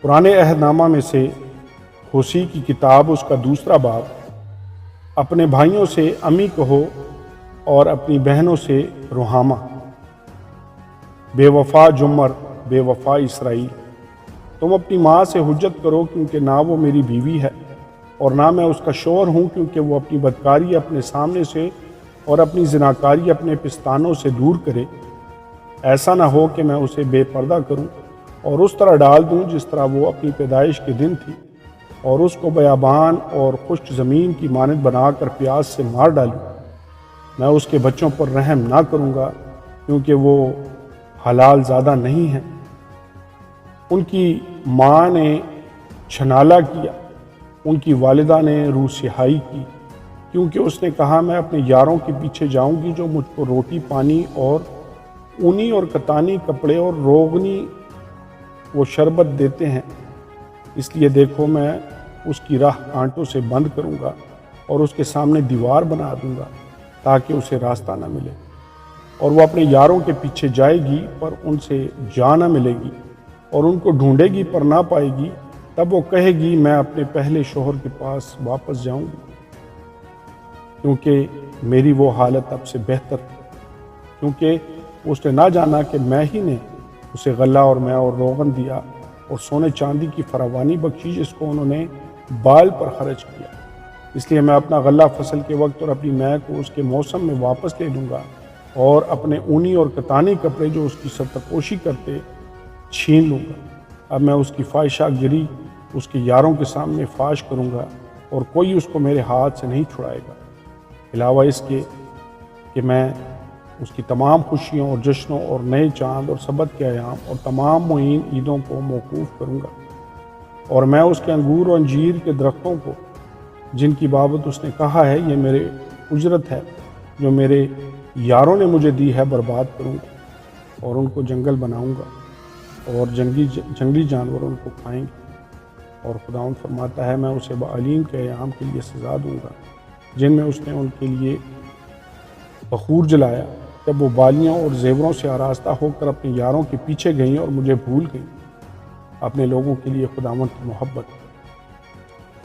پرانے عہد نامہ میں سے ہوسی کی کتاب اس کا 2 باب۔ اپنے بھائیوں سے امی کہو اور اپنی بہنوں سے رحامہ۔ بے وفا جمر، بے وفا اسرائیل، تم اپنی ماں سے حجت کرو، کیونکہ نہ وہ میری بیوی ہے اور نہ میں اس کا شوہر ہوں، کیونکہ وہ اپنی بدکاری اپنے سامنے سے اور اپنی زناکاری اپنے پستانوں سے دور کرے۔ ایسا نہ ہو کہ میں اسے بے پردہ کروں اور اس طرح ڈال دوں جس طرح وہ اپنی پیدائش کے دن تھی، اور اس کو بیابان اور خشک زمین کی مانند بنا کر پیاس سے مار ڈالوں۔ میں اس کے بچوں پر رحم نہ کروں گا، کیونکہ وہ حلال زادہ نہیں ہیں۔ ان کی ماں نے چھنالا کیا، ان کی والدہ نے روح سیاہی کی، کیونکہ اس نے کہا میں اپنے یاروں کے پیچھے جاؤں گی جو مجھ کو روٹی پانی اور اونی اور کتانی کپڑے اور روغنی وہ شربت دیتے ہیں۔ اس لیے دیکھو میں اس کی راہ کانٹوں سے بند کروں گا اور اس کے سامنے دیوار بنا دوں گا تاکہ اسے راستہ نہ ملے، اور وہ اپنے یاروں کے پیچھے جائے گی پر ان سے جا نہ ملے گی، اور ان کو ڈھونڈے گی پر نہ پائے گی۔ تب وہ کہے گی میں اپنے پہلے شوہر کے پاس واپس جاؤں گی، کیونکہ میری وہ حالت اب سے بہتر ہے، کیونکہ اس نے نہ جانا کہ میں ہی نے اسے غلہ اور میں اور روغن دیا اور سونے چاندی کی فراوانی بخشی جس کو انہوں نے بال پر خرچ کیا۔ اس لیے میں اپنا غلہ فصل کے وقت اور اپنی مے کو اس کے موسم میں واپس لے لوں گا، اور اپنے اونی اور کتانی کپڑے جو اس کی سرپوشی کرتے چھین لوں گا۔ اب میں اس کی فاحشہ گری اس کے یاروں کے سامنے فاش کروں گا، اور کوئی اس کو میرے ہاتھ سے نہیں چھڑائے گا، علاوہ اس کے کہ میں اس کی تمام خوشیوں اور جشنوں اور نئے چاند اور سبت کے ایام اور تمام معین عیدوں کو موقوف کروں گا۔ اور میں اس کے انگور اور انجیر کے درختوں کو جن کی بابت اس نے کہا ہے یہ میرے اجرت ہے جو میرے یاروں نے مجھے دی ہے، برباد کروں گا، اور ان کو جنگل بناؤں گا، اور جنگلی جانور ان کو کھائیں گے۔ اور خداوند فرماتا ہے میں اسے بعلیم کے ایام کے لیے سزا دوں گا جن میں اس نے ان کے لیے بخور جلایا، جب وہ بالیوں اور زیوروں سے آراستہ ہو کر اپنے یاروں کے پیچھے گئیں اور مجھے بھول گئیں۔ اپنے لوگوں کے لیے خداوند کی محبت،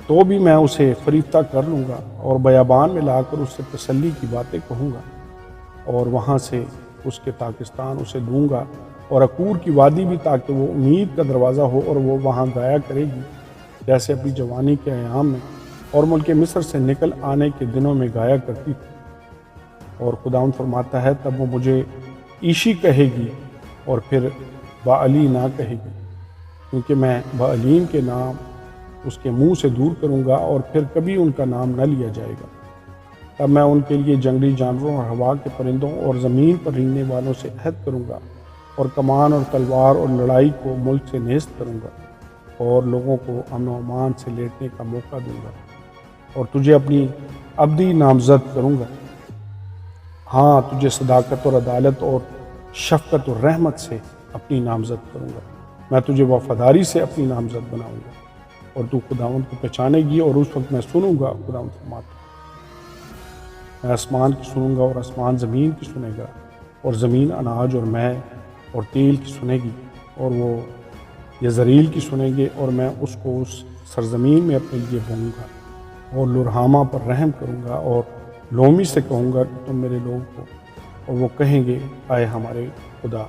تو بھی میں اسے فریفتہ کر لوں گا اور بیابان میں لا کر اس سے تسلی کی باتیں کہوں گا، اور وہاں سے اس کے پاکستان اسے دوں گا، اور عقور کی وادی بھی، تاکہ وہ امید کا دروازہ ہو اور وہ وہاں گایا کرے گی جیسے اپنی جوانی کے ایام میں اور ملک مصر سے نکل آنے کے دنوں میں گایا کرتی تھی۔ اور خداوند فرماتا ہے تب وہ مجھے عیشی کہے گی اور پھر بعلی نہ کہے گی، کیونکہ میں بعلیم کے نام اس کے منہ سے دور کروں گا اور پھر کبھی ان کا نام نہ لیا جائے گا۔ تب میں ان کے لیے جنگلی جانوروں اور ہوا کے پرندوں اور زمین پر رینگنے والوں سے عہد کروں گا، اور کمان اور تلوار اور لڑائی کو ملک سے نیست کروں گا، اور لوگوں کو امن و امان سے لیٹنے کا موقع دوں گا، اور تجھے اپنی ابدی نامزد کروں گا۔ ہاں، تجھے صداقت اور عدالت اور شفقت اور رحمت سے اپنی نامزد کروں گا۔ میں تجھے وفاداری سے اپنی نامزد بناؤں گا، اور تو خداوند کو پہچانے گی، اور اس وقت میں سنوں گا۔ خداوند فرماتا ہے میں آسمان کی سنوں گا اور آسمان زمین کی سنے گا، اور زمین اناج اور مے اور تیل کی سنے گی، اور وہ یزریل کی سنیں گے، اور میں اس کو اس سرزمین میں اپنے لیے بوں گا، اور لرہامہ پر رحم کروں گا، اور لومی سے کہوں گا کہ تم میرے لوگ ہو، اور وہ کہیں گے اے ہمارے خدا۔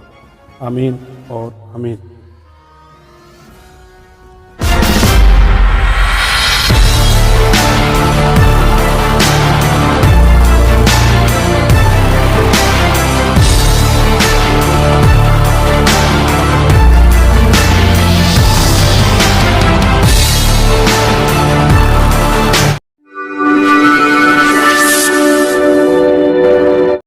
آمین اور آمین۔